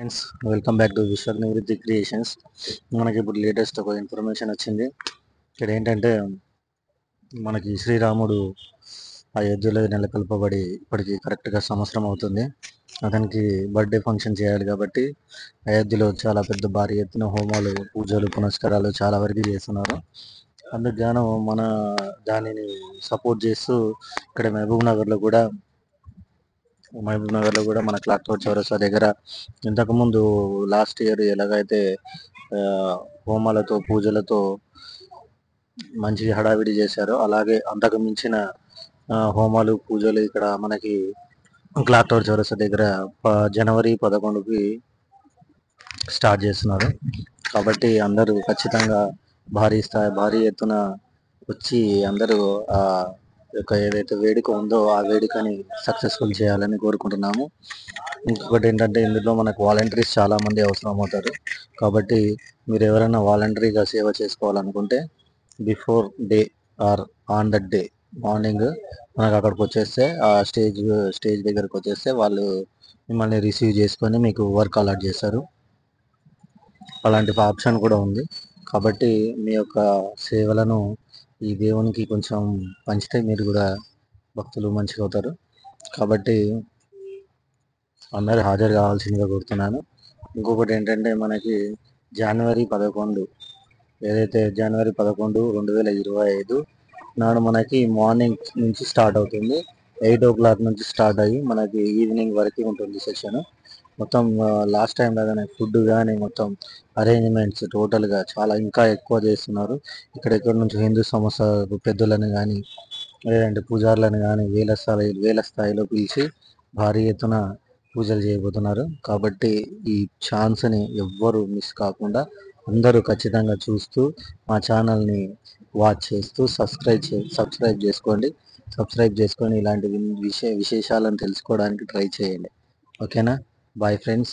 Friends, welcome back to Vishwak నివృత్తి creations. మనకి ఇప్పుడు లేటెస్ట్ ఒక ఇన్ఫర్మేషన్ వచ్చింది. ఇక్కడ ఏంటంటే మనకి శ్రీరాముడు అయోధ్యలో నెలకొల్పబడి ఇప్పటికి కరెక్ట్గా సంవత్సరం అవుతుంది. అతనికి బర్త్డే ఫంక్షన్ చేయాలి కాబట్టి అయోధ్యలో చాలా పెద్ద భారీ ఎత్తున హోమాలు, పూజలు, పునస్కారాలు చాలా వరకు చేస్తున్నారు. అందుకు గాను మన దానిని సపోర్ట్ చేస్తూ ఇక్కడ మహబూబ్ నగర్లో కూడా మన క్లాక్ టవర్ చౌరస్తా దగ్గర ఇంతకుముందు లాస్ట్ ఇయర్ ఎలాగైతే హోమాలతో పూజలతో మంచి హడావిడి చేశారో అలాగే అంతకు మించిన హోమాలు పూజలు ఇక్కడ మనకి క్లాక్ టవర్ చౌరస్తా దగ్గర జనవరి 11కి స్టార్ట్ చేస్తున్నారు. కాబట్టి అందరూ ఖచ్చితంగా భారీ ఎత్తున వచ్చి అందరూ ఆ యొక్క ఏదైతే వేడుక ఉందో ఆ వేడుకని సక్సెస్ఫుల్ చేయాలని కోరుకుంటున్నాము. ఇంకొకటి ఏంటంటే ఇందులో మనకు వాలంటీర్స్ చాలా మంది అవసరం అవుతారు. కాబట్టి మీరు ఎవరైనా వాలంటరీగా సేవ చేసుకోవాలనుకుంటే before day or on the day morning మనకు అక్కడికి వచ్చేస్తే ఆ స్టేజ్ దగ్గరకు వచ్చేస్తే వాళ్ళు మిమ్మల్ని రిసీవ్ చేసుకొని మీకు వర్క్ అలాట్ చేస్తారు. అలాంటి ఆప్షన్ కూడా ఉంది. కాబట్టి మీ యొక్క సేవలను ఈ దేవునికి కొంచెం పంచితే మీరు కూడా భక్తులు మంచిగా అవుతారు. కాబట్టి అందరూ హాజరు కావాల్సిందిగా కోరుతున్నాను. ఇంకొకటి ఏంటంటే మనకి జనవరి 11 ఏదైతే జనవరి 11 2025 నాడు మనకి మార్నింగ్ నుంచి స్టార్ట్ అవుతుంది. 8 o'clock నుంచి స్టార్ట్ అయ్యి మనకి ఈవినింగ్ వరకు ఉంటుంది సెషన్. మొత్తం లాస్ట్ టైం లాగానే ఫుడ్ కానీ మొత్తం అరేంజ్మెంట్స్ టోటల్గా చాలా ఇంకా ఎక్కువ చేస్తున్నారు. ఇక్కడెక్కడ నుంచి హిందూ సంస్థ పెద్దలను కానీ లేదంటే పూజారులను కానీ వేల స్థాయిలో పిలిచి భారీ ఎత్తున పూజలు చేయబోతున్నారు. కాబట్టి ఈ ఛాన్స్ని ఎవ్వరు మిస్ కాకుండా అందరూ ఖచ్చితంగా చూస్తూ మా ఛానల్ని వాచ్ చేస్తూ సబ్స్క్రైబ్ చేసుకోండి. సబ్స్క్రైబ్ చేసుకొని ఇలాంటి విశేషాలను తెలుసుకోవడానికి ట్రై చేయండి. ఓకేనా? Bye friends.